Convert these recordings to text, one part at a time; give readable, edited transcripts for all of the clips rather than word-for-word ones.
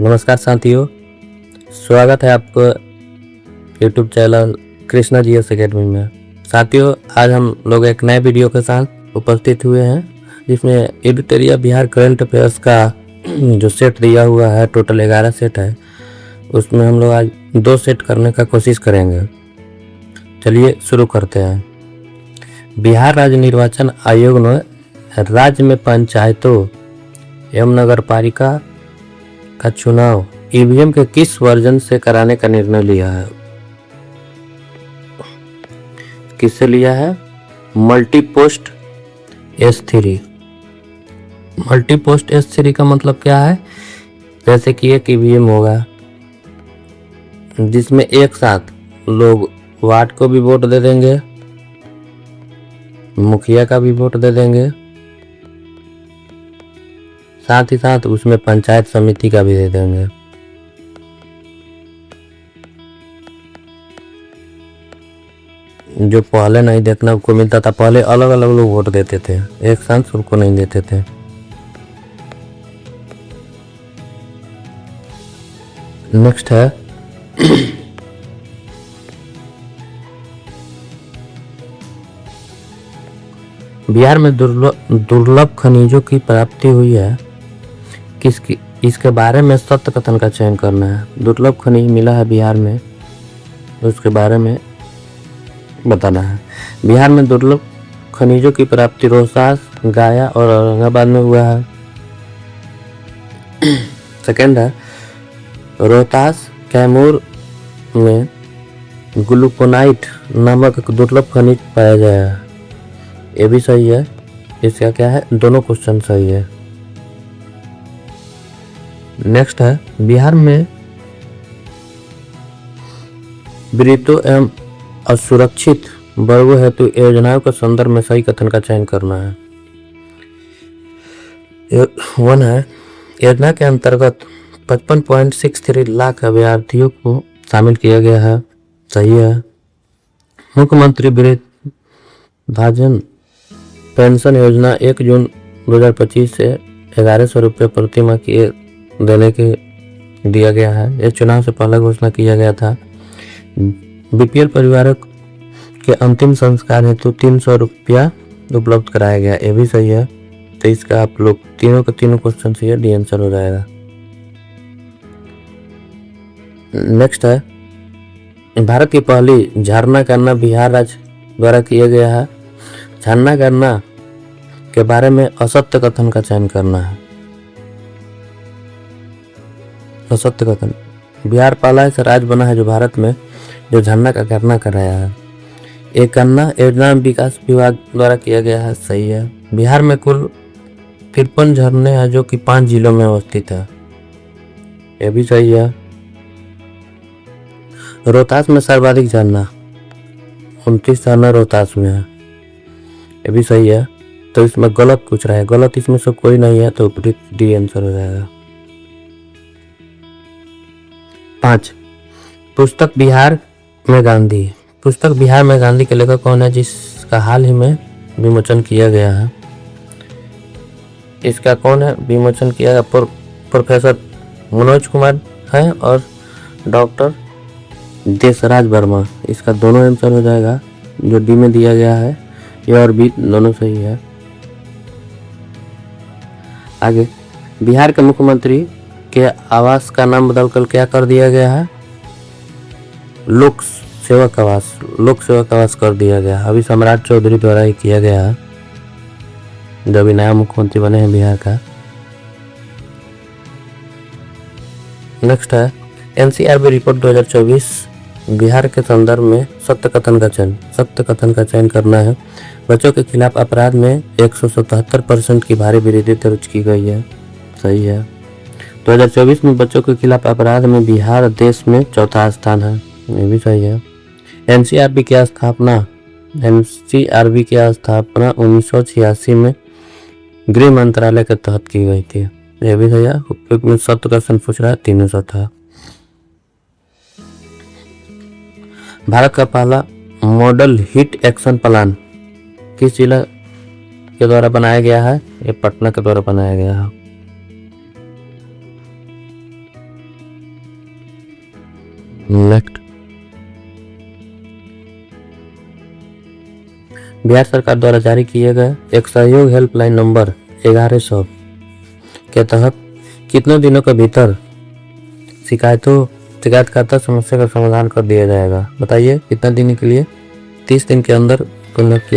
नमस्कार साथियों, स्वागत है आपको YouTube channel Krishna GS academy में। साथियों, आज हम लोग एक नए वीडियो के साथ उपस्थित हुए हैं जिसमें एडिटोरियल बिहार करंट अफेयर्स का जो सेट दिया हुआ है, टोटल 11 सेट है, उसमें हम लोग आज 2 सेट करने का कोशिश करेंगे। चलिए शुरू करते हैं। बिहार राज्य निर्वाचन आयोग ने राज्य में पंचायतों एवं नगरपालिका का चुनाव ईवीएम के किस वर्जन से कराने का निर्णय लिया है? किससे लिया है? Multipost S3। मल्टीपोस्ट S3 का मतलब क्या है? जैसे कि एक ईवीएम होगा जिसमें एक साथ लोग वार्ड को भी वोट दे देंगे, मुखिया का भी वोट दे देंगे, साथ ही साथ उसमें पंचायत समिति का भी दे देंगे। जो पहले नहीं देखने को मिलता था, पहले अलग अलग लोग वोट देते थे, एक साथ सबको नहीं देते थे। नेक्स्ट है बिहार में दुर्लभ खनिजों की प्राप्ति हुई है किसकी? इसके बारे में सत्य कथन का चयन करना है। दुर्लभ खनिज मिला है बिहार में, उसके बारे में बताना है। बिहार में दुर्लभ खनिजों की प्राप्ति रोहतास, गया और औरंगाबाद में हुआ है। सेकंड है रोहतास कैमूर में ग्लूकोनाइट नामक एक दुर्लभ खनिज पाया गया है। ये भी सही है। इसका क्या है? दोनों क्वेश्चन सही है। नेक्स्ट है बिहार में वृद्धों एवं असुरक्षित वर्गों हेतु योजनाओं के संदर्भ में सही कथन का चयन करना है। 1 है योजना के अंतर्गत 55.63 लाख अभ्यर्थियों को शामिल किया गया है। सही है। मुख्यमंत्री वृद्धाजन पेंशन योजना 1 जून 2025 से 1100 रुपये प्रति माह की देने के दिया गया है। यह चुनाव से पहले घोषणा किया गया था। बीपीएल परिवारों के अंतिम संस्कार हेतु 300 रुपया उपलब्ध कराया गया। ये भी सही है। तो इसका आप लोग तीनों के तीनों क्वेश्चन सही है, डी आंसर हो जाएगा। नेक्स्ट है भारत की पहली झरना गणना बिहार राज्य द्वारा किया गया है। झरना गणना के बारे में असत्य कथन का चयन करना है। असत्य कथन। बिहार पहला ऐसा राज्य बना है जो भारत में जो झरना का गणना कराया है। एक गणना योजना विकास विभाग द्वारा किया गया है। सही है। बिहार में कुल 53 झरने हैं जो कि 5 जिलों में अवस्थित है। यह भी सही है। रोहतास में सर्वाधिक झरना 29 झरना रोहतास में है। ये भी सही है। तो इसमें गलत पूछ रहा है, गलत इसमें से कोई नहीं है, तो डी आंसर हो जाएगा। 5 पुस्तक बिहार में गांधी। पुस्तक बिहार में गांधी के लेखक कौन है जिसका हाल ही में विमोचन किया गया है? इसका कौन है विमोचन किया है? प्रोफेसर मनोज कुमार है और डॉक्टर देशराज वर्मा। इसका दोनों आंसर हो जाएगा। जो डी में दिया गया है ये और बी दोनों सही है। आगे बिहार के मुख्यमंत्री के आवास का नाम बदलकर क्या कर दिया गया है? लोक सेवक आवास कर दिया गया। अभी सम्राट चौधरी द्वारा ही किया गया है, जो अभी नया मुख्यमंत्री बने हैं बिहार का। नेक्स्ट है एनसीआरबी रिपोर्ट 2024 बिहार के संदर्भ में सत्य कथन का चयन करना है। बच्चों के खिलाफ अपराध में 177% की भारी वृद्धि दर्ज की गई है। सही है। 2024 में बच्चों के खिलाफ अपराध में बिहार देश में 4था स्थान है। ये भी सही है। एनसीआरबी की स्थापना 1986 में गृह मंत्रालय के तहत की गई थी। ये भी सही है। उपयोग में सत्य क्वेश्चन पूछ रहा है, तीनों सत्य है। भारत का पहला मॉडल हिट एक्शन प्लान किस जिला के द्वारा बनाया गया है? ये पटना के द्वारा बनाया गया है। नेक्स्ट, बिहार सरकार द्वारा जारी किए गए एक सहयोग हेल्पलाइन नंबर 1100 के तहत कितने दिनों के भीतर शिकायतकर्ता समस्या का समाधान कर दिया जाएगा? बताइए कितने दिन के लिए? 30 दिन के अंदर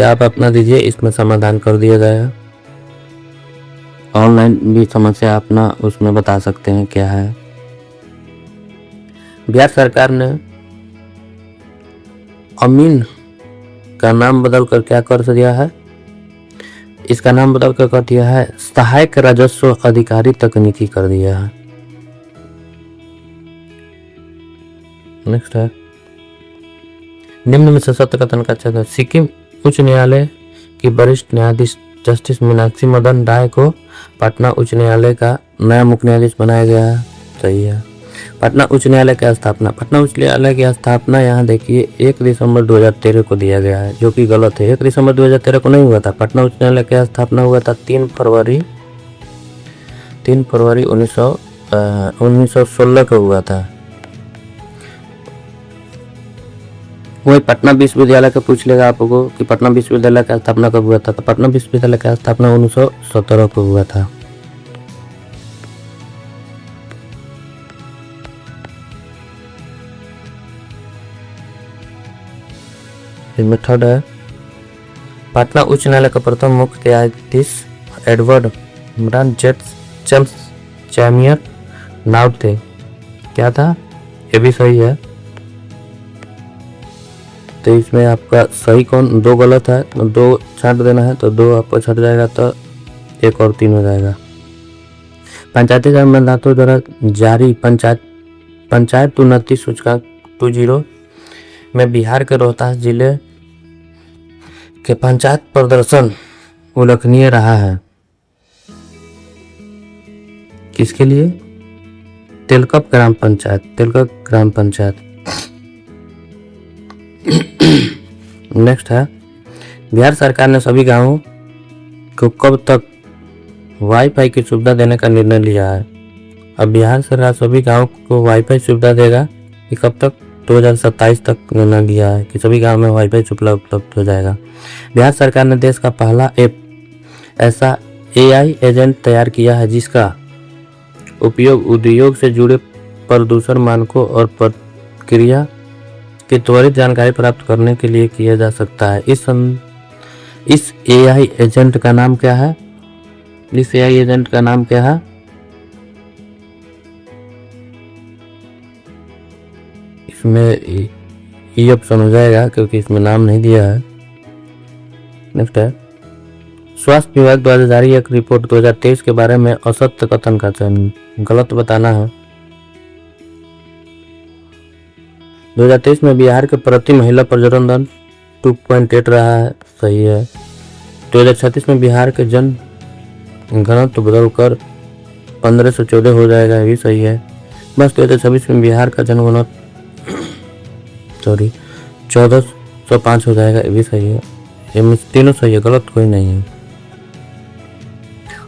आप अपना दीजिए, इसमें समाधान कर दिया जाएगा। ऑनलाइन भी समस्या अपना उसमें बता सकते हैं क्या है। बिहार सरकार ने अमीन का नाम बदल कर क्या कर दिया है? इसका नाम बदल कर दिया है सहायक राजस्व अधिकारी तकनीकी कर दिया है। नेक्स्ट है, निम्न में से सत्य कथन का चयन। सिक्किम उच्च न्यायालय की वरिष्ठ न्यायाधीश जस्टिस मीनाक्षी मदन राय को पटना उच्च न्यायालय का नया मुख्य न्यायाधीश बनाया गया है। सही है। पटना उच्च न्यायालय की स्थापना, पटना उच्च न्यायालय की स्थापना यहाँ देखिए 1 दिसंबर 2013 को दिया गया है, जो कि गलत है। 1 दिसंबर 2013 को नहीं हुआ था। पटना उच्च न्यायालय की स्थापना हुआ था 3 फरवरी 1916 को हुआ था। वही पटना विश्वविद्यालय का पूछ लेगा आपको कि पटना विश्वविद्यालय का स्थापना कब हुआ था, तो पटना विश्वविद्यालय का स्थापना 1917 को हुआ था। इसमें थर्ड है, पटना उच्च न्यायालय का प्रथम मुख्य न्यायाधीश एडवर्ड जेम्स चैमियर नाउट थे। क्या था? ये भी सही है। तो इसमें आपका सही कौन? 2 गलत है, 2 छांट देना है, तो 2 आपको छट जाएगा, तो 1 और 3 हो जाएगा। पंचायती राज मंदातों द्वारा जारी पंचायत उन्नति सूचकांक 20 में बिहार के रोहतास जिले के पंचायत प्रदर्शन उल्लेखनीय रहा है। किसके लिए? तेलकप ग्राम पंचायत। नेक्स्ट है, बिहार सरकार ने सभी गांवों को कब तक वाईफाई की सुविधा देने का निर्णय लिया है? अब बिहार सरकार सभी गांवों को वाईफाई सुविधा देगा कि कब तक? 2027 तक निर्णय लिया है कि सभी गांव में वाईफाई उपलब्ध हो जाएगा। बिहार सरकार ने देश का पहला ऐसा AI एजेंट तैयार किया है जिसका उपयोग उद्योग से जुड़े प्रदूषण मानकों और प्रक्रिया की त्वरित जानकारी प्राप्त करने के लिए किया जा सकता है। इस AI एजेंट का नाम क्या है? इसमें ये ऑप्शन हो जाएगा क्योंकि इसमें नाम नहीं दिया है। नेक्स्ट है, स्वास्थ्य विभाग द्वारा जारी एक रिपोर्ट 2023 के बारे में असत्य कथन का चयन। गलत बताना है। 2023 में बिहार के प्रति महिला प्रजनन दर 2.8 रहा है। सही है। 2036 में बिहार के जन घनत्व बदलकर 1514 हो जाएगा। ये भी सही है। बस 2026 में बिहार का जनघनत्व 1405 हो जाएगा। ये भी सही है। ये तीनों सही है, गलत कोई नहीं है।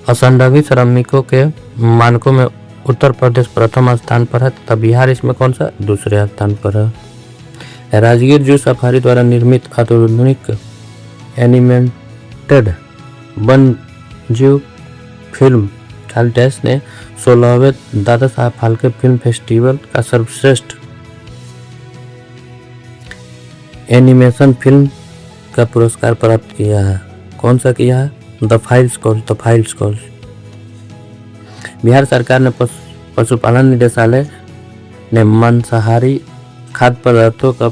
असंगठित श्रमिकों के मानकों में उत्तर प्रदेश प्रथम स्थान पर है तथा बिहार इसमें कौन सा? दूसरे स्थान पर है। राजगीर जू सफारी द्वारा निर्मित आधुनिक एनिमेटेड वन्यजीव फिल्म डैश ने 16वें दादा साहब फाल्के फिल्म फेस्टिवल का सर्वश्रेष्ठ एनिमेशन फिल्म का पुरस्कार प्राप्त किया है। कौन सा किया है? The files calls. बिहार सरकार ने पशुपालन निदेशालय ने मांसाहारी खाद्य पदार्थों का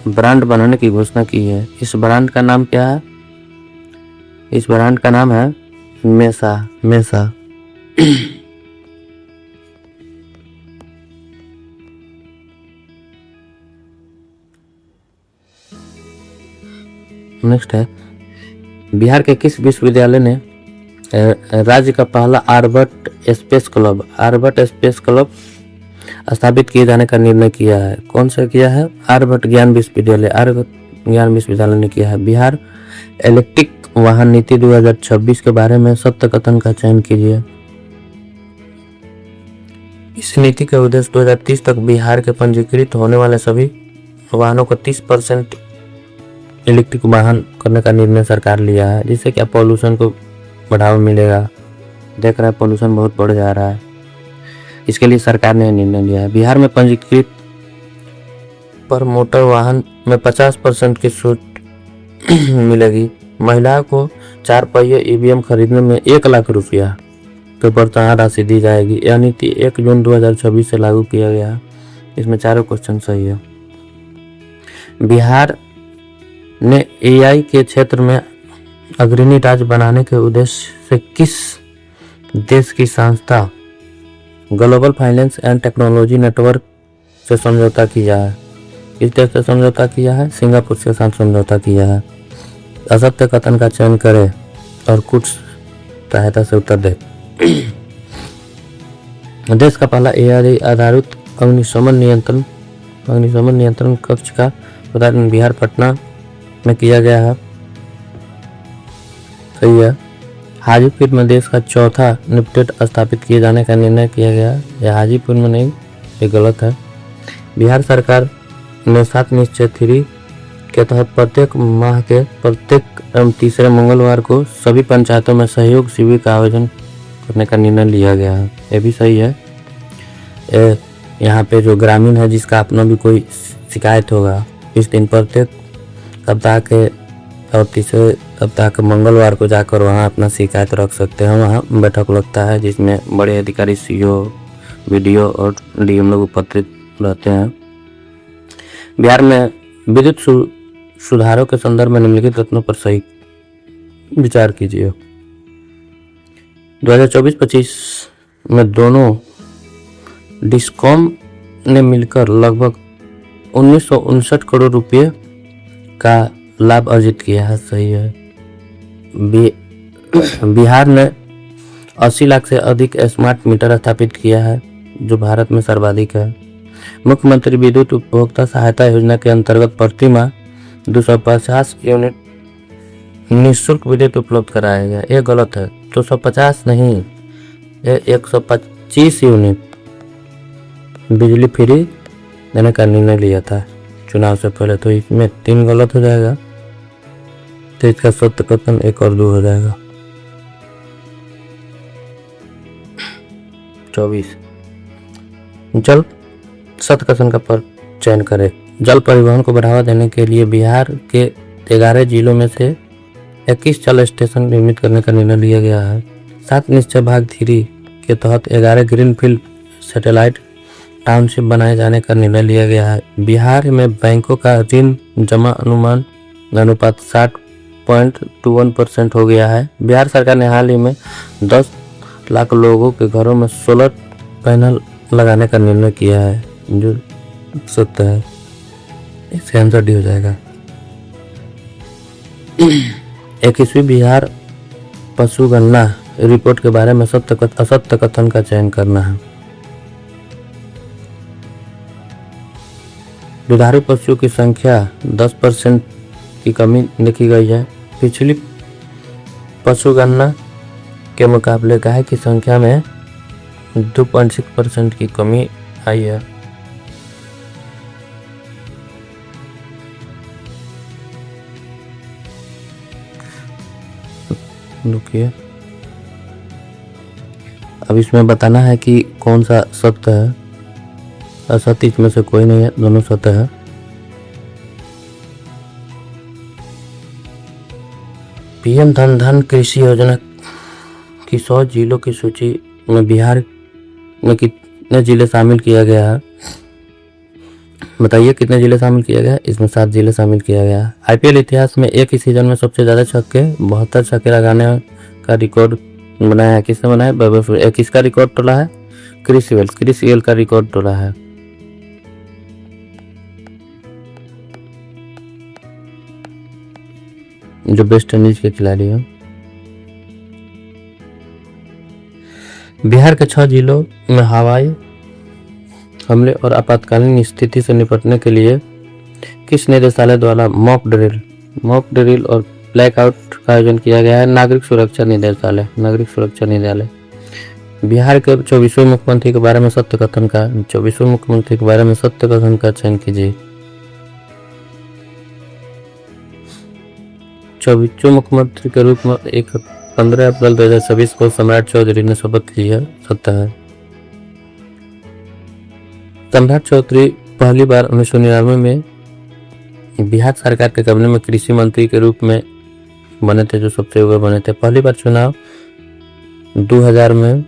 ब्रांड बनाने की घोषणा की है। इस ब्रांड का नाम क्या है? इस ब्रांड का नाम है मेसा। नेक्स्ट है, बिहार के किस विश्वविद्यालय ने राज्य का पहला आर्बर्ट स्पेस क्लब स्थापित किए जाने का निर्णय किया है? कौन सा किया है? आर्बर्ट ज्ञान विश्वविद्यालय ने किया है। बिहार इलेक्ट्रिक वाहन नीति 2026 के बारे में सत्य कथन का चयन कीजिए। इस नीति का उद्देश्य 2030 तक बिहार के पंजीकृत होने वाले सभी वाहनों को 30% इलेक्ट्रिक वाहन करने का निर्णय सरकार लिया है, जिससे क्या पॉल्यूशन को बढ़ावा मिलेगा। देख रहे हैं पॉल्यूशन बहुत बढ़ जा रहा है, इसके लिए सरकार ने निर्णय लिया है। बिहार में पंजीकृत पर मोटर वाहन में 50% की छूट मिलेगी। महिलाओं को 4 पहिए ईवीएम खरीदने में 1 लाख रुपया तो प्रोत्साहन राशि दी जाएगी। यह नीति 1 जून 2026 से लागू किया गया है। इसमें चारों क्वेश्चन सही है। बिहार ने एआई के क्षेत्र में अग्रणी राज्य बनाने के उद्देश्य से किस देश की संस्था global finance and technology network से समझौता किया है? किस देश से समझौता किया है? सिंगापुर के साथ समझौता किया है। असत्य कथन का चयन करें और कुछ सहायता से उत्तर दें। देश का पहला एआई आधारित अग्निशमन नियंत्रण कक्ष का उदाहरण बिहार पटना में किया गया है। सही है। हाजीपुर में देश का चौथा निपटेट स्थापित किए जाने का निर्णय किया गया। यह हाजीपुर में नहीं, ये गलत है। बिहार सरकार ने 7 निश्चय 3 के तहत प्रत्येक माह के प्रत्येक एवं तीसरे मंगलवार को सभी पंचायतों में सहयोग शिविर का आयोजन करने का निर्णय लिया गया है। ये भी सही है। यहाँ पे जो ग्रामीण है जिसका अपना भी कोई शिकायत होगा, इस दिन प्रत्येक सप्ताह के और तीसरे सप्ताह के मंगलवार को जाकर वहाँ अपना शिकायत रख सकते हैं। वहाँ बैठक लगता है जिसमें बड़े अधिकारी सीओ, वीडियो और डीएम लोग उपस्थित रहते हैं। बिहार में विद्युत सुधारों के संदर्भ में निम्नलिखित तथ्यों पर सही विचार कीजिए। 2024-25 में दोनों डिस्कॉम ने मिलकर लगभग 1959 करोड़ रुपए का लाभ अर्जित किया है। सही है। बिहार ने 80 लाख से अधिक स्मार्ट मीटर स्थापित किया है, जो भारत में सर्वाधिक है। मुख्यमंत्री विद्युत उपभोक्ता सहायता योजना के अंतर्गत प्रति माह 250 यूनिट निःशुल्क विद्युत उपलब्ध कराया गया। ये गलत है। 250 नहीं, ये 125 यूनिट बिजली फ्री देने का निर्णय लिया था चुनाव से पहले। तो इसमें 3 गलत हो जाएगा, तो इसका सत्य कथन 1 और 2 हो जाएगा। 24 जल सत्य कथन का पर चयन करें। जल परिवहन को बढ़ावा देने के लिए बिहार के 11 जिलों में से 21 जल स्टेशन निर्मित करने का निर्णय लिया गया है। 7 निश्चय भाग 3 के तहत 11 ग्रीनफील्ड सैटेलाइट टाउनशिप बनाए जाने का निर्णय लिया गया है। बिहार में बैंकों का ऋण जमा अनुमान अनुपात 60.21% हो गया है। बिहार सरकार ने हाल ही में 10 लाख लोगों के घरों में सोलर पैनल लगाने का निर्णय किया है, जो सत्य है। इसका आंसर डी हो जाएगा। 21वीं बिहार पशु गणना रिपोर्ट के बारे में असत्य कथन का चयन करना है। दुधारू पशुओं की संख्या 10% की कमी देखी गई है। पिछली पशु गणना के मुकाबले गाय की संख्या में 2.6% की कमी आई है। रुकिए, अब इसमें बताना है कि कौन सा सत्य है। असत्य इसमें से कोई नहीं है, दोनों सत्य है। पीएम धन कृषि योजना की 100 जिलों की सूची में बिहार में कितने जिले शामिल किया गया है? बताइए कितने जिले शामिल किया गया है? इसमें 7 जिले शामिल किया गया है। आईपीएल इतिहास में एक ही सीजन में सबसे ज्यादा छक्के 72 छक्के लगाने का रिकॉर्ड बनाया है। किसने बनाया? किसका रिकॉर्ड तोड़ा है? क्रिस गेल का रिकॉर्ड तोड़ा है। जो वेस्ट इंडीज के खिलाड़ी हैं। बिहार के 6 जिलों में हवाई हमले और आपातकालीन स्थिति से निपटने के लिए किस निदेशालय द्वारा मॉक ड्रिल और ब्लैकआउट का आयोजन किया गया है? नागरिक सुरक्षा निदेशालय। बिहार के 24वें मुख्यमंत्री के बारे में सत्य कथन का 24वें मुख्यमंत्री के बारे में सत्य कथन का चयन कीजिए। 24वें मुख्यमंत्री के रूप में 15 अप्रैल 2026 को सम्राट चौधरी ने शपथ लिया। सत्य है। सम्राट चौधरी पहली बार 1999 में बिहार सरकार के कैबिनेट में कृषि मंत्री के रूप में बने थे, जो सबसे ऊपर बने थे। पहली बार चुनाव 2000 में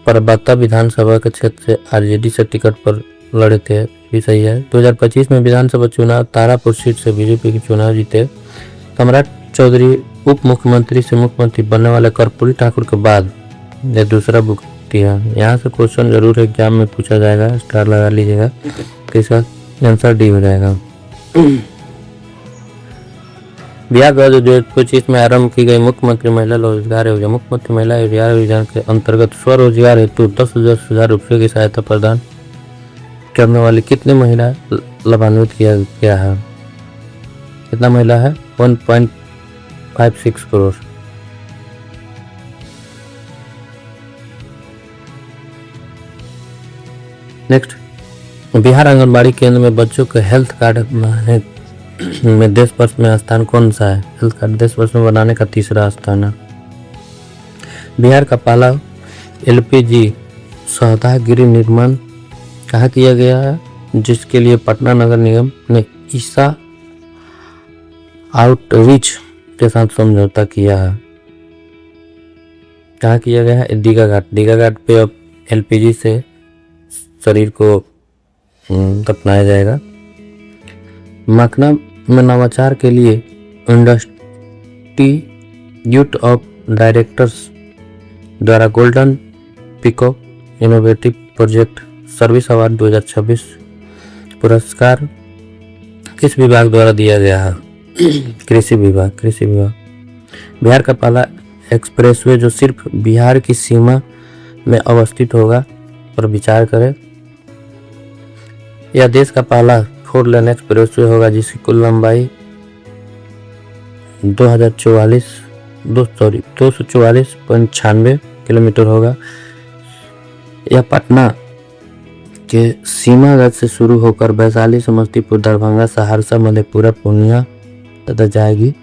परबत्ता विधानसभा के क्षेत्र से आरजेडी से टिकट पर लड़े थे, भी सही है। 2025 में विधानसभा चुनाव तारापुर सीट से बीजेपी के चुनाव जीते। सम्राट चौधरी उप मुख्यमंत्री से मुख्यमंत्री बनने वाले कर्पूरी ठाकुर के बाद यह दूसरा व्यक्ति है। यहाँ से क्वेश्चन जरूर एग्जाम में पूछा जाएगा, स्टार लगा लीजिएगा, तो इसका आंसर डी हो जाएगा। बिहार 2025 में आरंभ की गई मुख्यमंत्री महिला रोजगार योजना। मुख्यमंत्री महिला रोजगार योजना के अंतर्गत स्वरोजगार हेतु 10,000 रुपये की सहायता प्रदान करने वाली कितनी महिला लाभान्वित किया गया है? कितना महिला है? 1.56 करोड़। नेक्स्ट, बिहार आंगनबाड़ी केंद्र में बच्चों के हेल्थ कार्ड में देश भर में स्थान कौन सा है? हेल्थ कार्ड देश भर में बनाने का तीसरा स्थान है। बिहार का पहला एलपीजी सौदागिरी निर्माण कहाँ किया गया है? जिसके लिए पटना नगर निगम ने ईसा आउटरीच के साथ समझौता किया है। कहाँ किया गया है? दीघा घाट। दीघा घाट पे अब एलपीजी से शरीर को दफनाया जाएगा। मखना में नवाचार के लिए इंस्टीट्यूट ऑफ डायरेक्टर्स द्वारा golden peacock innovative project service award 2026 पुरस्कार किस विभाग द्वारा दिया गया है? कृषि विभाग। कृषि विभाग। बिहार का पहला एक्सप्रेसवे जो सिर्फ बिहार की सीमा में अवस्थित होगा पर विचार करें। यह देश का पहला 4 लेन एक्सप्रेसवे होगा जिसकी कुल लंबाई 244.96 किलोमीटर होगा। यह पटना के सीमागढ़ से शुरू होकर वैशाली, समस्तीपुर, दरभंगा, सहरसा, मधेपुरा, पूर्णिया तथा जाएगी।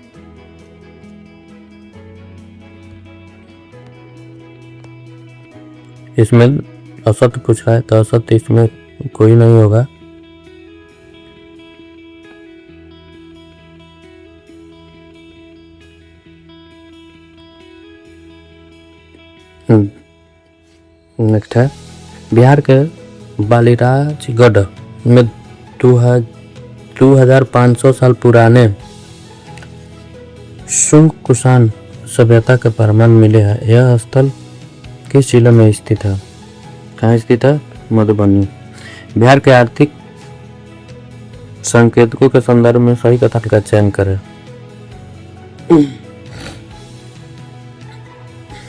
इसमें असत्य पूछा है तो असत्य इसमें कोई नहीं होगा। नेक्स्ट है, बिहार के बालिराजगढ़ में 2500 साल पुराने शुंग कुषाण सभ्यता के प्रमाण मिले हैं। यह स्थल किस जिले में स्थित है? कहाँ स्थित है? मधुबनी। बिहार के आर्थिक संकेतकों के संदर्भ में सही कथन का चयन करें।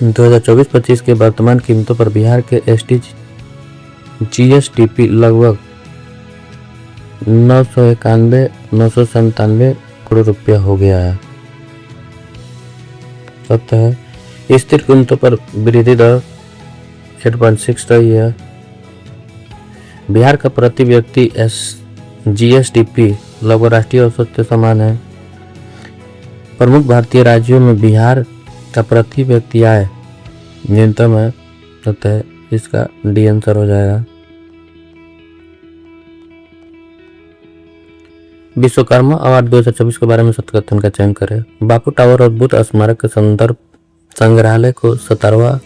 2024-25 के वर्तमान कीमतों पर बिहार के जीएसडीपी लगभग 997 करोड़ रुपया हो गया है। सत्य है। स्थिर कीमतों पर वृद्धि दर 8.6 रही है। बिहार का प्रति व्यक्ति जीएसडीपी लगभग राष्ट्रीय औसत के समान है। प्रमुख भारतीय राज्यों में बिहार का प्रति व्यक्ति आय न्यूनतम है, अतः इसका डी आंसर हो जाएगा। विश्वकर्मा अवार्ड 2024 के बारे में सत्य कथन का चयन करें। बापू टावर और बुद्ध स्मारक के संदर्भ संग्रहालय को 17वां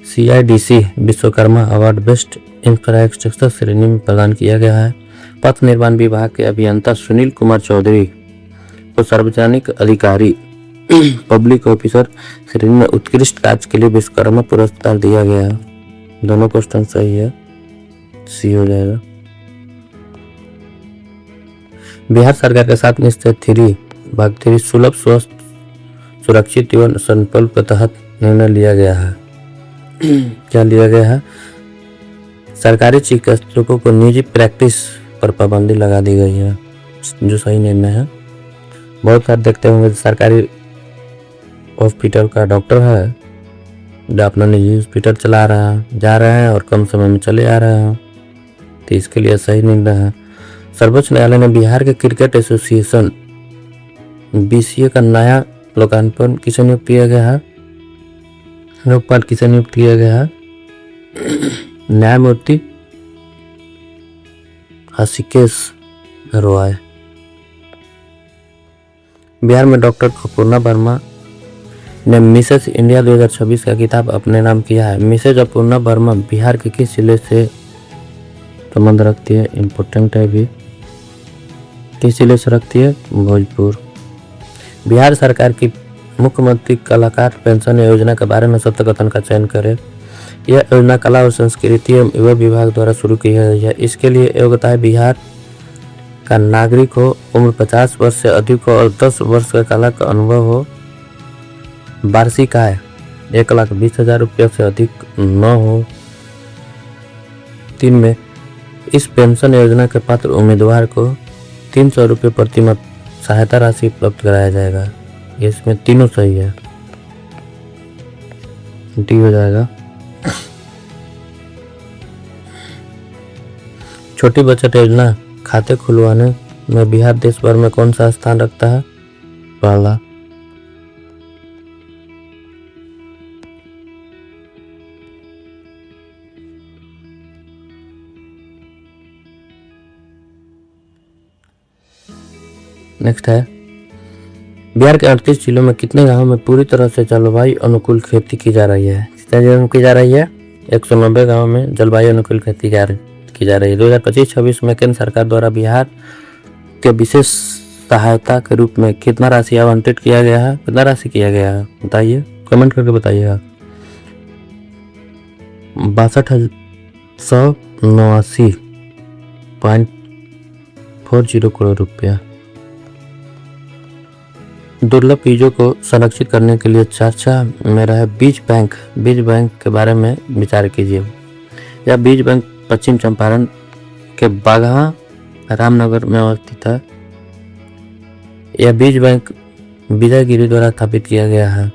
CIDC Vishwakarma award best infrastructure श्रेणी में प्रदान किया गया है। पथ निर्माण विभाग के अभियंता सुनील कुमार चौधरी को सार्वजनिक अधिकारी पब्लिक ऑफिसर श्रेणी में उत्कृष्ट कार्य के लिए विश्वकर्मा पुरस्कार दिया गया है। दोनों क्वेश्चन सही है, सी हो जाएगा। बिहार सरकार के साथ निश्चय 3 सुलभ, स्वस्थ, सुरक्षित एवं संकल्प के तहत निर्णय लिया गया है। क्या लिया गया है? सरकारी चिकित्सकों को निजी प्रैक्टिस पर पाबंदी लगा दी गई है, जो सही निर्णय है। बहुत सारे देखते होंगे सरकारी हॉस्पिटल का डॉक्टर है जो अपना निजी हॉस्पिटल चला रहा है, जा रहे हैं और कम समय में चले आ रहे हैं, तो इसके लिए सही निर्णय है। सर्वोच्च न्यायालय ने बिहार के क्रिकेट एसोसिएशन BCA का नया लोकार्पण किसे नियुक्त किया गया है? लोकपाल किसे नियुक्त किया गया है? न्यायमूर्ति हृषिकेश रॉय। बिहार में डॉक्टर अपूर्णा वर्मा ने मिसेस इंडिया 2026 का खिताब अपने नाम किया है। मिसेस अपूर्णा वर्मा बिहार के किस जिले से संबंध रखती है? इम्पोर्टेंट है भी। किस जिले से रखती है? भोजपुर। बिहार सरकार की मुख्यमंत्री कलाकार पेंशन योजना के बारे में सत्य कथन का चयन करें। यह योजना कला और संस्कृति एवं युवा विभाग द्वारा शुरू की गई है। इसके लिए योग्यता है बिहार का नागरिक हो, उम्र 50 वर्ष से अधिक हो और 10 वर्ष का कला का अनुभव हो। वार्षिक आय 1,20,000 रुपये से अधिक न हो। 3 में इस पेंशन योजना के पात्र उम्मीदवार को 300 रुपये प्रति माह सहायता राशि उपलब्ध कराया जाएगा। इसमें तीनों सही है, डी हो जाएगा। छोटी बचत योजना खाते खुलवाने में बिहार देश भर में कौन सा स्थान रखता है? पहला। नेक्स्ट है, बिहार के 38 जिलों में कितने गांवों में पूरी तरह से जलवायु अनुकूल खेती की जा रही है? कितने जिलों में की जा रही है? 190 गांवों में जलवायु अनुकूल खेती की जा रही है। 2025-26 में केंद्र सरकार द्वारा बिहार के विशेष सहायता के रूप में कितना राशि आवंटित किया गया है? कितना राशि किया गया है बताइए, कमेंट करके बताइएगा। 62,189.40 करोड़ रुपया। दुर्लभ बीजों को संरक्षित करने के लिए चर्चा में रहे बीज बैंक के बारे में विचार कीजिए। यह बीज बैंक पश्चिम चंपारण के बाघा रामनगर में अवस्थित है। यह बीज बैंक विजयगिरी द्वारा स्थापित किया गया है।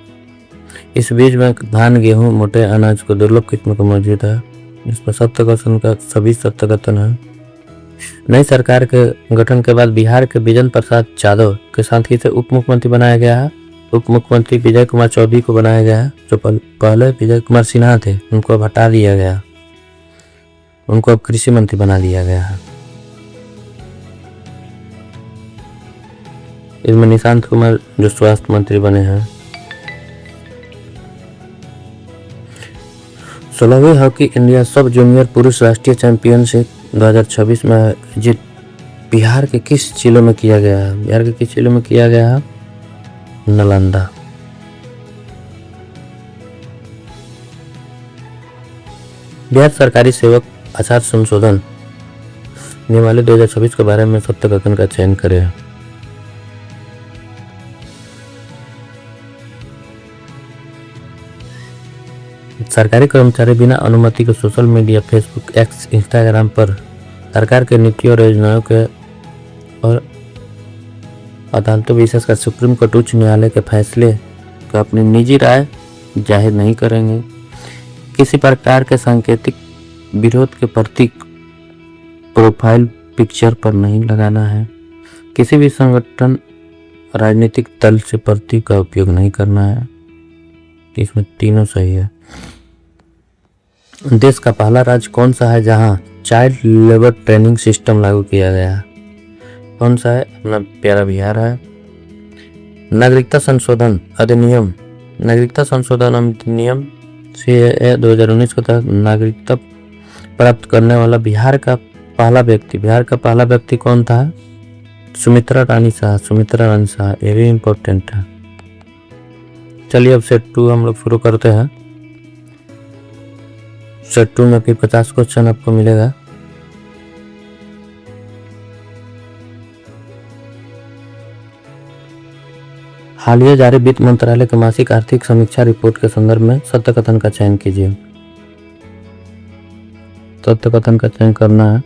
इस बीज बैंक धान, गेहूं, मोटे अनाज को दुर्लभ किस्म का मौजूद है। इसमें सत्य कथन का सभी सत्य कथन है। नई सरकार के गठन के बाद बिहार के बिजेंद्र प्रसाद यादव के साथ ही से उप मुख्यमंत्री बनाया गया है। उप मुख्यमंत्री विजय कुमार चौधरी को बनाया गया है। जो पहले विजय कुमार सिन्हा थे, उनको अब हटा दिया गया, उनको अब कृषि मंत्री बना दिया गया है। इसमें निशांत कुमार जो स्वास्थ्य मंत्री बने हैं। 16वीं हॉकी इंडिया सब जूनियर पुरुष राष्ट्रीय चैंपियनशिप 2026 में आयोजित बिहार के किस जिलों में किया गया है? बिहार के किस जिलों में किया गया है? नालंदा। बिहार सरकारी सेवक आचार संशोधन नियमावली 2026 के बारे में सत्य कथन का चयन करें। सरकारी कर्मचारी बिना अनुमति के social media, Facebook, x, Instagram पर सरकार के नीति और योजनाओं के और अदालतों, विशेषकर सुप्रीम कोर्ट उच्च न्यायालय के फैसले का अपनी निजी राय जाहिर नहीं करेंगे। किसी प्रकार के सांकेतिक विरोध के प्रतीक प्रोफाइल पिक्चर पर नहीं लगाना है। किसी भी संगठन, राजनीतिक दल से प्रतीक का उपयोग नहीं करना है। इसमें तीनों सही है। देश का पहला राज्य कौन सा है जहां चाइल्ड लेबर ट्रेनिंग सिस्टम लागू किया गया है? कौन सा है? अपना प्यारा बिहार है। नागरिकता संशोधन अधिनियम, नागरिकता संशोधन अधिनियम CAA 2019 के तहत नागरिकता प्राप्त करने वाला बिहार का पहला व्यक्ति कौन था? सुमित्रा रानी शाह। ये भी इम्पोर्टेंट है। चलिए अब सेट 2 हम लोग शुरू करते हैं। सेट 2 में फिर 50 क्वेश्चन आपको मिलेगा। हालिया जारी वित्त मंत्रालय के मासिक आर्थिक समीक्षा रिपोर्ट के संदर्भ में सत्य कथन का चयन कीजिए। सत्य कथन का चयन करना है।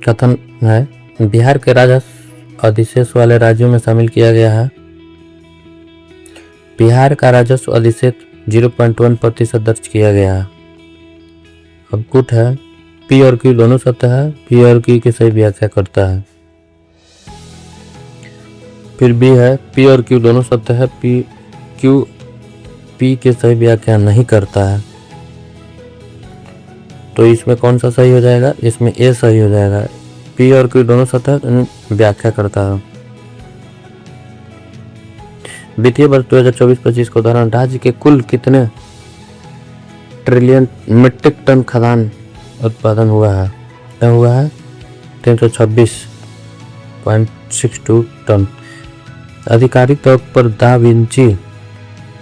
कथन है, बिहार के राजस्व अधिशेष वाले राज्यों में शामिल किया गया है। बिहार का राजस्व अधिशेष 0.1% दर्ज किया गया है। अब गुट है, पी और क्यू दोनों सत्य है, पी और क्यू की सही व्याख्या करता है। फिर बी है, पी और क्यू दोनों सत्य है, क्यू पी की सही व्याख्या नहीं करता है। तो इसमें कौन सा सही हो जाएगा? इसमें ए सही हो जाएगा। पी और क्यू दोनों सत्य है, व्याख्या करता है। वित्तीय वर्ष 2024-25 के दौरान राज्य के कुल कितने ट्रिलियन मीट्रिक टन खाद्यान्न उत्पादन हुआ है? क्या हुआ है? 326.62 टन। आधिकारिक तौर पर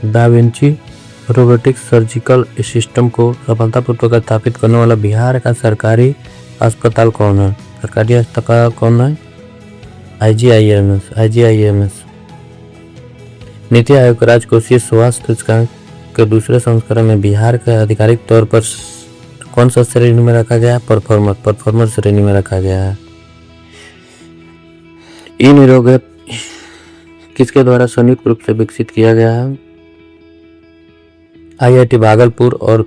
da Vinci robotic surgical system को सफलतापूर्वक स्थापित करने वाला बिहार का सरकारी अस्पताल कौन है? सरकारी अस्पताल कौन है? IGIMS। नीति आयोग राजकोषीय स्वास्थ्य सूचकांक के दूसरे संस्करण में बिहार का आधिकारिक तौर पर कौन सा श्रेणी में रखा गया है? परफॉर्मर श्रेणी में रखा गया है। ई निरोग किसके द्वारा संयुक्त रूप से विकसित किया गया है? IIT भागलपुर और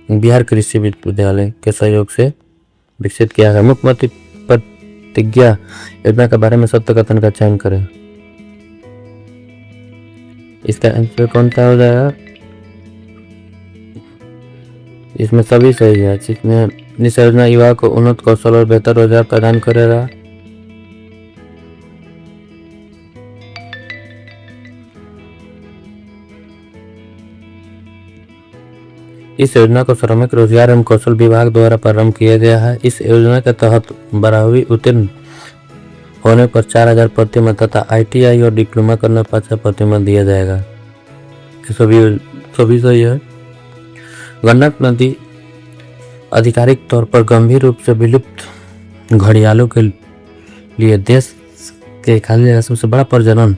बिहार कृषि विश्वविद्यालय के सहयोग से विकसित किया गया। मुख्यमंत्री प्रतिज्ञा योजना के बारे में सत्य कथन का चयन करें। इसका आंसर कौन सा हो जाएगा? इसमें सभी सही है, जिसमें इस योजना युवा को उन्नत कौशल और बेहतर रोजगार प्रदान करेगा। इस योजना को श्रमिक रोजगार एवं कौशल विभाग द्वारा प्रारंभ किया गया है। इस योजना के तहत 12वीं उत्तीर्ण होने पर 4000 प्रतिमाह तथा ITI और डिप्लोमा करने पर 5 प्रतिमाह दिया जाएगा। सभी सही है। गंडक नदी आधिकारिक तौर पर गंभीर रूप से विलुप्त घड़ियालों के लिए देश के खाली सबसे बड़ा प्रजनन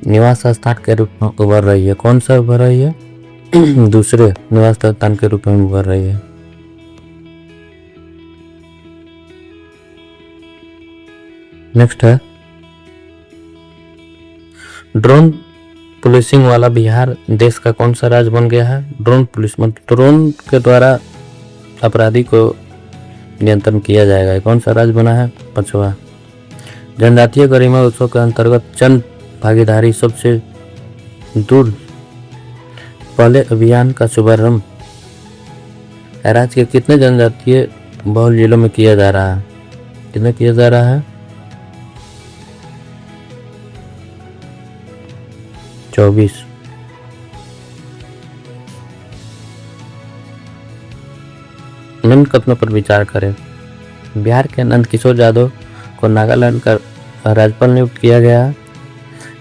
निवास स्थान के रूप में उभर रही है। कौन सा उभर रही है? दूसरे निवास स्थान के रूप में उभर रही है। नेक्स्ट है, ड्रोन पुलिसिंग वाला बिहार देश का कौन सा राज्य बन गया है? ड्रोन पुलिस मतलब ड्रोन के द्वारा अपराधी को नियंत्रण किया जाएगा। कौन सा राज्य बना है? 5वां। जनजातीय गरिमा उत्सव के अंतर्गत जन भागीदारी सबसे दूर पहले अभियान का शुभारंभ राज्य के कितने जनजातीय बहुल जिलों में किया जा रहा है? कितने किया जा रहा है? 24। निम्न कथनों पर विचार करें। बिहार के नंद किशोर यादव को नागालैंड का राज्यपाल नियुक्त किया गया।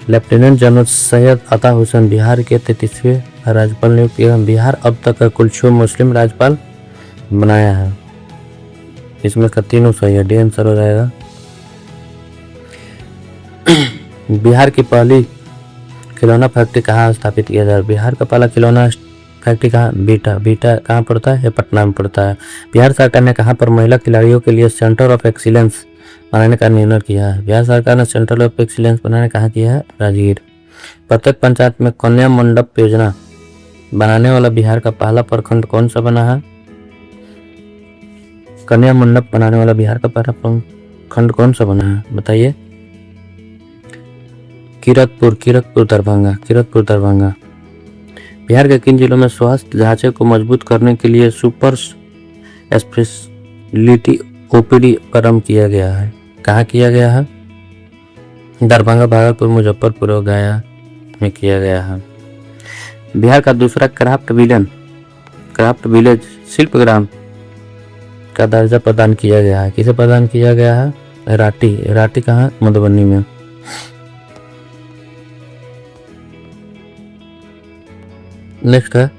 लेफ्टिनेंट जनरल सैयद अता हुसैन बिहार के 33वें राज्यपाल नियुक्त किया। बिहार अब तक का कुल 6 मुस्लिम राज्यपाल बनाया है। इसमें का तीनों सही है, डी आंसर हो जाएगा। बिहार की पहली खिलौना फैक्ट्री कहाँ स्थापित किया जाए? बिहार का पहला खिलौना फैक्ट्री कहाँ? बीटा कहाँ पड़ता है? पटना में पड़ता है। बिहार सरकार ने कहाँ पर महिला खिलाड़ियों के लिए सेंटर ऑफ एक्सीलेंस बनाने का निर्णय किया है? बिहार सरकार ने सेंटर ऑफ एक्सीलेंस बनाने कहाँ किया है? राजगीर। प्रत्येक पंचायत में कन्या मंडप योजना बनाने वाला बिहार का पहला प्रखंड कौन सा बना है? कन्या मंडप बनाने वाला बिहार का पहला प्रखंड कौन सा बना है? बताइए। किरतपुर दरभंगा। बिहार के किन जिलों में स्वास्थ्य ढांचे को मजबूत करने के लिए सुपर स्पेशलिटी OPD प्रारंभ किया गया है? कहाँ किया गया है? दरभंगा, भागलपुर, मुजफ्फरपुर और गया में किया गया है। बिहार का दूसरा क्राफ्ट विलेज शिल्पग्राम का दर्जा प्रदान किया गया है। किसे प्रदान किया गया है? राटी कहाँ? मधुबनी में। नेक्स्ट है,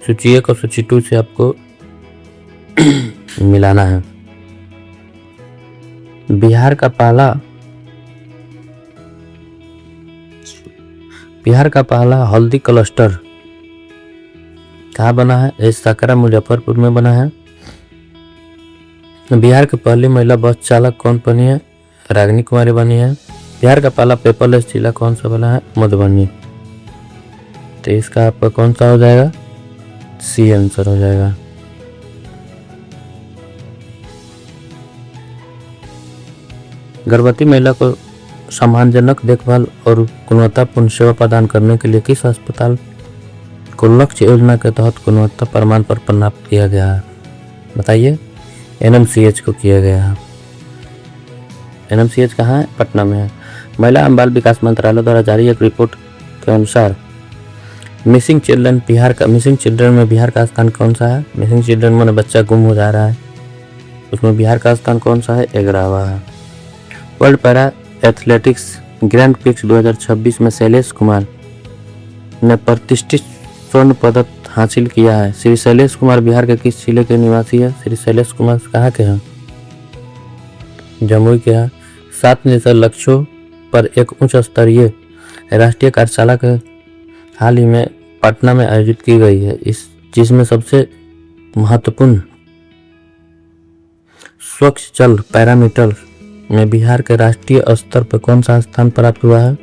सूची 1 और सूची 2 से आपको मिलाना है। बिहार का पहला हल्दी क्लस्टर कहाँ बना है? इस सकरा मुजफ्फरपुर में बना है। बिहार की पहली महिला बस चालक कौन बनी है? रागिनी कुमारी बनी है। बिहार का पहला पेपरलेस जिला कौन सा बना है? मधुबनी। तो इसका आपका कौन सा हो जाएगा? सी आंसर हो जाएगा। गर्भवती महिला को सम्मानजनक देखभाल और गुणवत्तापूर्ण सेवा प्रदान करने के लिए किस अस्पताल को लक्ष्य योजना के तहत गुणवत्ता प्रमाण पत्र प्राप्त किया गया है? बताइए। NMCH को किया गया है। NMCH कहाँ है? पटना में है। महिला एवं बाल विकास मंत्रालय द्वारा जारी एक रिपोर्ट के अनुसार मिसिंग चिल्ड्रन में बिहार का स्थान कौन सा है? मिसिंग चिल्ड्रन में बच्चा गुम हो जा रहा है, उसमें बिहार का स्थान कौन सा है? 11वां है। World para athletics grand prix 2026 में शैलेश कुमार ने प्रतिष्ठित स्वर्ण पदक हासिल किया है। श्री शैलेश कुमार बिहार के किस जिले के निवासी है? श्री शैलेश कुमार कहाँ के हैं? जमुई के हैं। 7 निश्चित लक्ष्यों पर एक उच्च स्तरीय राष्ट्रीय कार्यशाला के हाल ही में पटना में आयोजित की गई है, जिसमें सबसे महत्वपूर्ण स्वच्छ जल पैरामीटर में बिहार के राष्ट्रीय स्तर पर कौन सा स्थान प्राप्त हुआ है?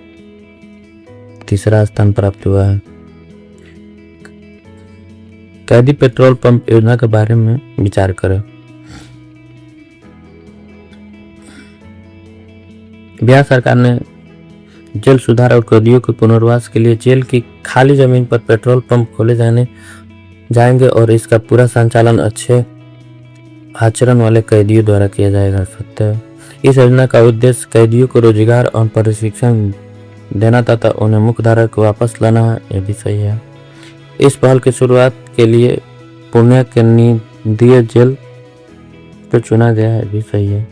3रा स्थान प्राप्त हुआ है। कैदी पेट्रोल पंप योजना के बारे में विचार करें। बिहार सरकार ने जेल सुधार और कैदियों के पुनर्वास के लिए जेल की खाली जमीन पर पेट्रोल पंप खोले जाएंगे और इसका पूरा संचालन अच्छे आचरण वाले कैदियों द्वारा किया जाएगा। सत्य है। इस योजना का उद्देश्य कैदियों को रोजगार और प्रशिक्षण देना तथा उन्हें मुख्यधारा को वापस लाना है। यह भी सही है। इस पहल की शुरुआत के लिए पुणे के निधीय जेल को चुना गया है। भी सही है।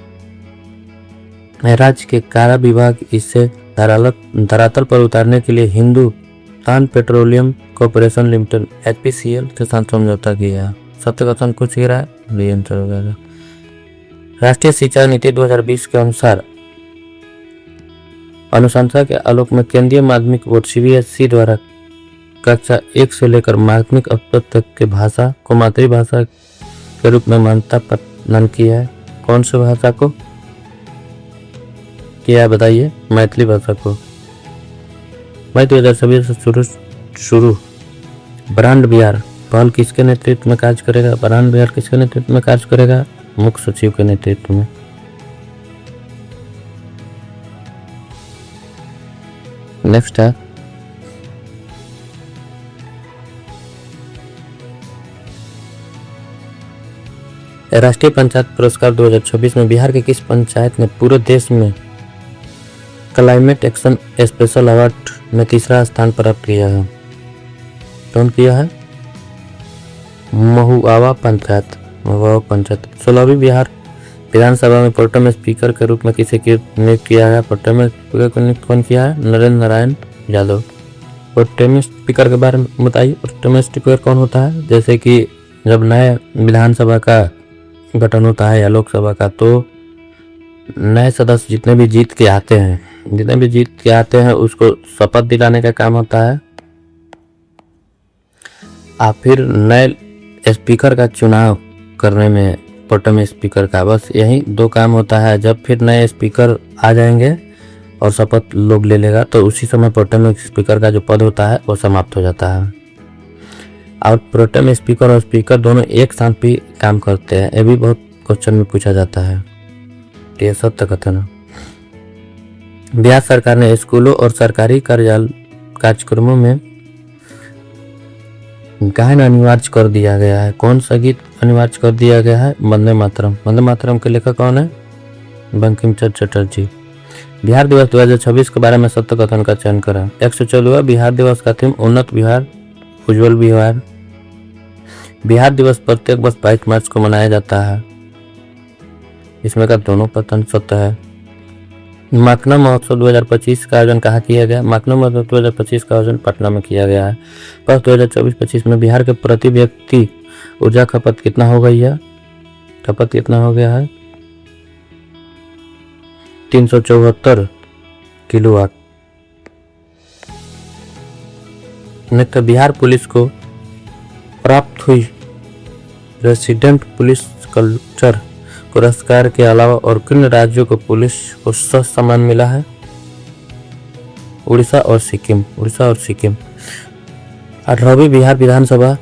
राज्य के कारा विभाग इसे धरातल पर उतारने के लिए Hindustan petroleum corporation limited HPCL के साथ समझौता किया है। सत्य कथन कुछ गिरा है, बी आंसर हो जाएगा। राष्ट्रीय शिक्षा नीति 2020 के अनुसार अनुशंसा के आलोक में केंद्रीय माध्यमिक बोर्ड CBSE द्वारा कक्षा 1 से लेकर माध्यमिक स्तर तक के भाषा को मातृभाषा के रूप में मान्यता प्रदान किया है। कौन सी भाषा को किया है? बताइए। मैथिली भाषा को। मई 2026 से शुरू ब्रांड बिहार पहल किसके नेतृत्व में कार्य करेगा? ब्रांड बिहार किसके नेतृत्व में कार्य करेगा? मुख्य सचिव के नेतृत्व में। नेक्स्ट है राष्ट्रीय पंचायत पुरस्कार 2026 में बिहार के किस पंचायत ने पूरे देश में क्लाइमेट एक्शन स्पेशल अवार्ड में 3रा स्थान प्राप्त किया है? कौन किया है? महुआवा पंचायत। 16वीं बिहार विधानसभा में प्रोटेम स्पीकर के रूप में किसे नियुक्त किया है? प्रोटेम स्पीकर को नियुक्त कौन किया है? नरेंद्र नारायण यादव। प्रोटेम स्पीकर के बारे में बताइए। प्रोटेम स्पीकर कौन होता है? जैसे कि जब नए विधानसभा का गठन होता है या लोकसभा का, तो नए सदस्य जितने भी जीत के आते हैं उसको शपथ दिलाने का काम होता है और फिर नए स्पीकर का चुनाव करने में प्रोटेम स्पीकर का बस यही 2 काम होता है। जब फिर नए स्पीकर आ जाएंगे और शपथ लोग ले लेगा तो उसी समय प्रोटेम स्पीकर का जो पद होता है वो समाप्त हो जाता है। और प्रोटेम स्पीकर और स्पीकर दोनों एक साथ भी काम करते हैं। ये भी बहुत क्वेश्चन में पूछा जाता है। ये सत्य कथन है। बिहार सरकार ने स्कूलों और सरकारी कार्यक्रमों में गायन अनिवार्य कर दिया गया है। कौन सा गीत अनिवार्य कर दिया गया है? वंदे मातरम। वंदे मातरम के लेखक कौन है? बंकिम चंद्र चटर्जी। बिहार दिवस 2026 के बारे में सत्य कथन का चयन करें। 114वां बिहार दिवस का थीम उन्नत बिहार उज्जवल बिहार। बिहार दिवस प्रत्येक वर्ष 22 मार्च को मनाया जाता है। इसमें का दोनों कथन सत्य है। माखना महोत्सव 2025 का आयोजन कहाँ किया गया? माखना महोत्सव 2025 का आयोजन पटना में किया गया है। वर्ष 2024-25 में बिहार के प्रति व्यक्ति ऊर्जा खपत कितना हो गई है? खपत कितना हो गया है? 374 किलोवाट। नेक्स्ट बिहार पुलिस को प्राप्त हुई रेसिडेंट पुलिस कल्चर पुरस्कार के अलावा और किन राज्यों को पुलिस को सर्वोच्च सम्मान मिला है? उड़ीसा और सिक्किम। 18वीं बिहार विधानसभा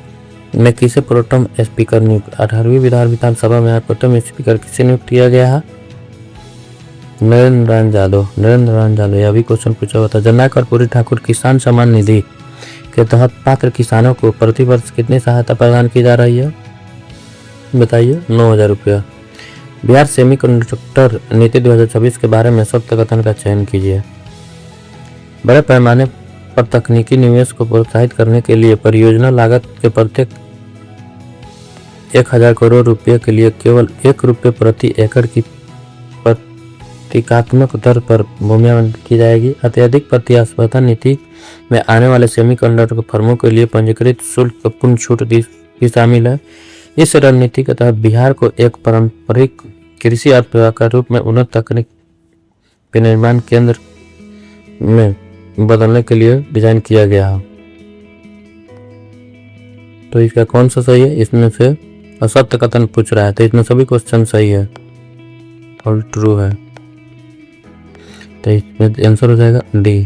में किसे प्रोटेम स्पीकर नियुक्त? 18वीं बिहार विधानसभा में प्रोटेम स्पीकर किसे नियुक्त किया गया है? नरेंद्र नारायण यादव। यह भी क्वेश्चन पूछा हुआ था। जननायक कर्पूरी ठाकुर किसान सम्मान निधि के तहत पात्र किसानों को प्रति वर्ष कितनी सहायता प्रदान की जा रही है? बताइए। 9,000 रुपया। बिहार सेमीकंडक्टर नीति 2026 के बारे में सत्य कथन का चयन कीजिए। बड़े पैमाने पर तकनीकी निवेश को प्रोत्साहित करने के लिए परियोजना लागत के प्रत्येक 1,000 करोड़ रुपये के लिए केवल 1 रुपये प्रति एकड़ की प्रतीकात्मक दर पर भूमि आवंटित की जाएगी। अत्यधिक प्रतिस्पर्धा नीति में आने वाले सेमीकंडक्टर फर्मों के लिए पंजीकृत शुल्क पूर्ण छूट भी शामिल है। इस रणनीति के तहत बिहार को एक पारंपरिक कृषि अर्थव्यवस्था के रूप में उन्नत तकनीक विनिर्माण केंद्र में बदलने के लिए डिजाइन किया गया है। तो इसका कौन सा सही है? इसमें से असत्य कथन पूछ रहा है, तो इसमें सभी क्वेश्चन सही है और ट्रू है, तो इसमें आंसर हो जाएगा डी,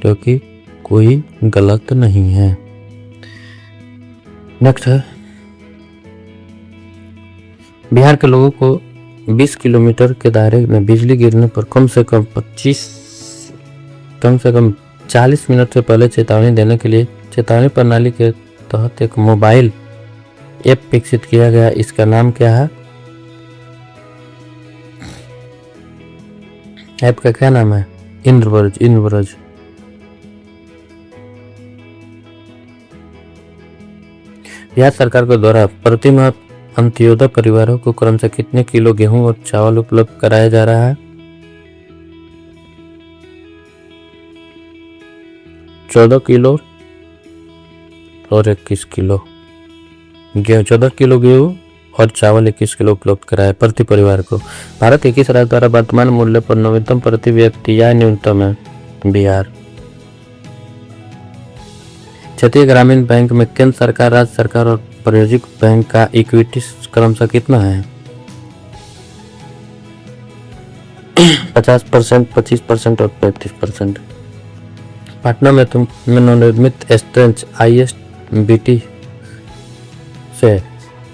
क्योंकि कोई गलत नहीं है। नेक्स्ट है, बिहार के लोगों को 20 किलोमीटर के दायरे में बिजली गिरने पर कम से कम 40 मिनट से पहले चेतावनी देने के लिए चेतावनी प्रणाली के तहत एक मोबाइल ऐप विकसित किया गया। इसका नाम क्या है? ऐप का क्या नाम है? इंद्रव्रज। बिहार सरकार के द्वारा प्रति माह अंत्योदय परिवारों को क्रमशः कितने किलो गेहूं और चावल उपलब्ध कराया जा रहा है? 14 किलो और 21 किलो गेहूं, 14 किलो गेहूं और चावल 21 किलो उपलब्ध कराया प्रति परिवार को। भारत की किस राज्य द्वारा वर्तमान मूल्य पर न्यूनतम प्रति व्यक्ति या न्यूनतम है? बिहार। क्षेत्रीय ग्रामीण बैंक में केंद्र सरकार, राज्य सरकार और प्रायोजिक बैंक का इक्विटी क्रमशः कितना है? 50%, 25% और 35%। पटना में नवनिर्मित स्ट्रेंच ISBT से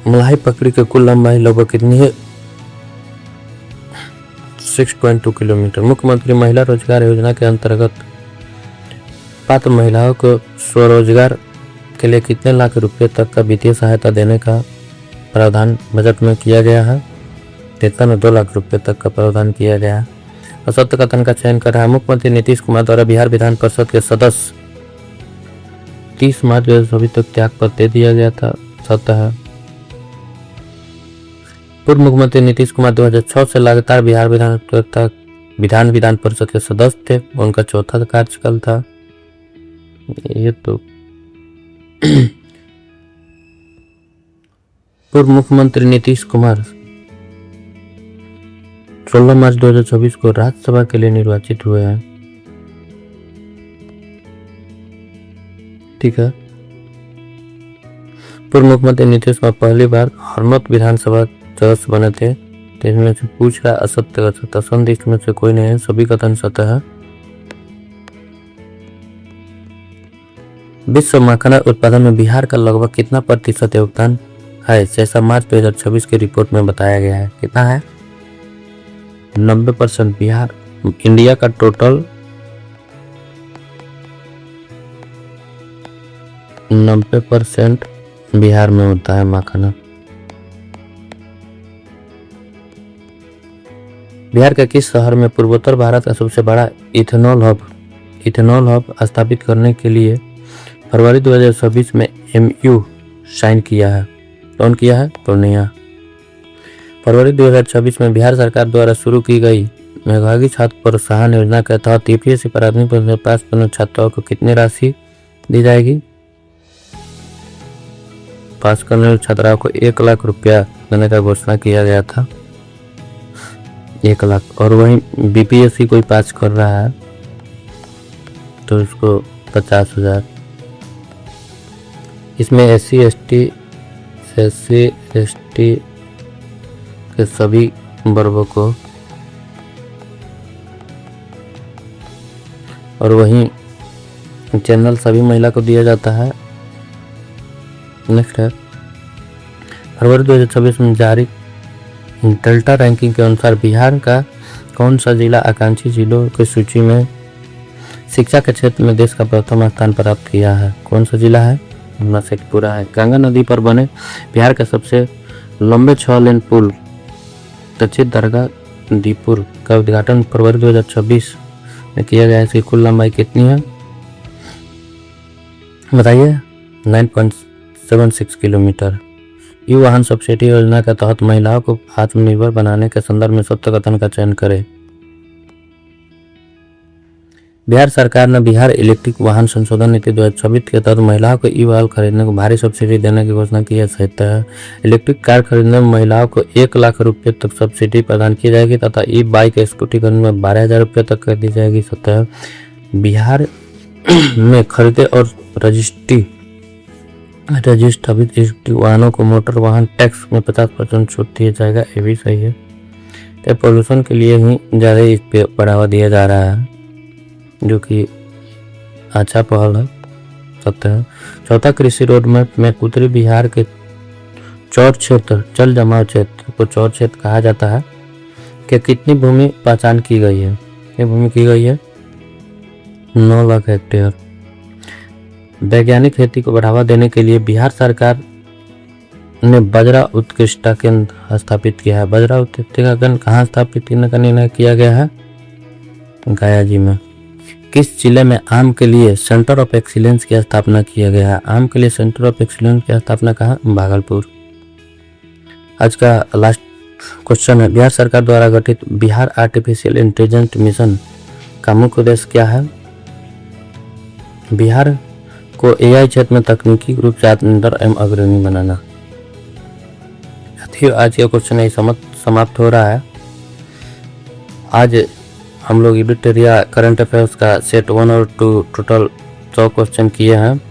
मलाई पकड़ी की कुल लंबाई लगभग कितनी है? 6.2 किलोमीटर। मुख्यमंत्री महिला रोजगार योजना के अंतर्गत पात्र महिलाओं को स्वरोजगार के लिए कितने लाख रुपए तक का वित्तीय सहायता देने का प्रावधान बजट में किया गया है? देता में 2 लाख रुपए तक का प्रावधान किया गया है। असत्य कथन का चयन कर रहा है। मुख्यमंत्री नीतीश कुमार द्वारा बिहार विधान परिषद के सदस्य 30 मार्च 2024 तक त्याग पत्र दे दिया गया था। सत्य है। पूर्व मुख्यमंत्री नीतीश कुमार 2006 से लगातार बिहार विधान परिषद के सदस्य थे। उनका चौथा कार्यकाल था। ये तो पूर्व मुख्यमंत्री नीतीश कुमार 16 मार्च 2024 को राज्यसभा के लिए निर्वाचित हुए हैं। ठीक है। पूर्व मुख्यमंत्री नीतीश कुमार पहली बार हरनौत विधानसभा सदस्य बने थे। तो इसमें से पूछ रहा असत्य का संधि, इसमें से कोई नहीं है, सभी कथन सत्य है। विश्व मखाना उत्पादन में बिहार का लगभग कितना प्रतिशत योगदान है? जैसा मार्च 2026 की रिपोर्ट में बताया गया है। कितना है? 90%। बिहार इंडिया का टोटल 90% बिहार में होता है मखाना। बिहार के किस शहर में पूर्वोत्तर भारत का सबसे बड़ा इथेनॉल हब स्थापित करने के लिए फरवरी 2026 में MOU साइन किया है? कौन किया है? पूर्णिया। फरवरी 2026 में बिहार सरकार द्वारा शुरू की गई मेधावी छात्र प्रोत्साहन योजना के तहत UPSC प्राथमिक परीक्षा पास करने छात्रों को कितनी राशि दी जाएगी? पास करने वाले छात्राओं को 1 लाख रुपया देने का घोषणा किया गया था। 1 लाख। और वहीं BPSC कोई पास कर रहा है तो उसको 50,000। इसमें SC ST के सभी वर्बों को, और वहीं जनरल सभी महिला को दिया जाता है। नेक्स्ट है, फरवरी 2026 में जारी डेल्टा रैंकिंग के अनुसार बिहार का कौन सा जिला आकांक्षी जिलों की सूची में शिक्षा के क्षेत्र में देश का प्रथम स्थान प्राप्त किया है? कौन सा जिला है? शेखपुरा है। गंगा नदी पर बने बिहार के सबसे लंबे 6 लेन पुल दक्षिण दरगाह दीपुर का उद्घाटन फरवरी 2026 में किया गया है। इसकी कुल लंबाई कितनी है बताइए? 9.76 किलोमीटर। ई वाहन सब्सिडी योजना के तहत महिलाओं को आत्मनिर्भर बनाने के संदर्भ में सत्य कथन का चयन करें। बिहार सरकार ने बिहार इलेक्ट्रिक वाहन संशोधन नीति 2026 के तहत महिलाओं को ई वाहन खरीदने को भारी सब्सिडी देने की घोषणा की है। सहित इलेक्ट्रिक कार खरीदने में महिलाओं को 1 लाख रुपये तक सब्सिडी प्रदान की जाएगी तथा ई बाइक स्कूटी खरीदने में 12,000 रुपये तक कर दी जाएगी। सतह बिहार में खरीदे और रजिस्ट्रेशन वाहनों को मोटर वाहन टैक्स में 50% छूट दिया जाएगा। ये भी सही है। तो पोल्यूशन के लिए ही ज़्यादा इस पे बढ़ावा दिया जा रहा है, जो कि अच्छा पहल है। सत्य है। चौथा, कृषि रोड मैप में उत्तरी बिहार के चौर क्षेत्र जल जमाव क्षेत्र को चौर क्षेत्र कहा जाता है कि कितनी भूमि पहचान की गई है? ये भूमि की गई है 9 लाख हेक्टेयर। वैज्ञानिक खेती को बढ़ावा देने के लिए बिहार सरकार ने बजरा उत्कृष्टता केंद्र स्थापित किया है। बजरा उत्कृष्टता केंद्र कहाँ स्थापित करने का निर्णय किया गया है? गया जी में। किस जिले में आम के लिए सेंटर ऑफ एक्सीलेंस की स्थापना किया गया है? आम के लिए सेंटर ऑफ एक्सीलेंस की स्थापना कहाँ? भागलपुर। आज का लास्ट क्वेश्चन है, बिहार सरकार द्वारा गठित बिहार आर्टिफिशियल इंटेलिजेंस मिशन का मुख्य उद्देश्य क्या है? बिहार को एआई क्षेत्र में तकनीकी रूप से आत्मनिर्भर एवं अग्रणी बनाना। आज का क्वेश्चन यही समाप्त हो रहा है। आज हम लोग एडिटोरिया करंट अफेयर्स का सेट 1 और 2 टोटल 100 क्वेश्चन किए हैं।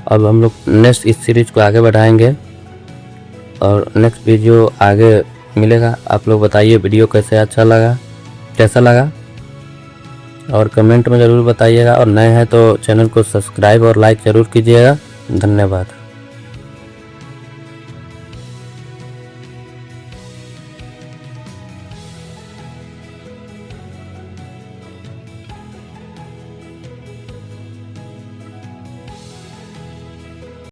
अब हम लोग नेक्स्ट इस सीरीज को आगे बढ़ाएंगे और नेक्स्ट वीडियो आगे मिलेगा। आप लोग बताइए वीडियो कैसा लगा और कमेंट में ज़रूर बताइएगा, और नए हैं तो चैनल को सब्सक्राइब और लाइक ज़रूर कीजिएगा। धन्यवाद।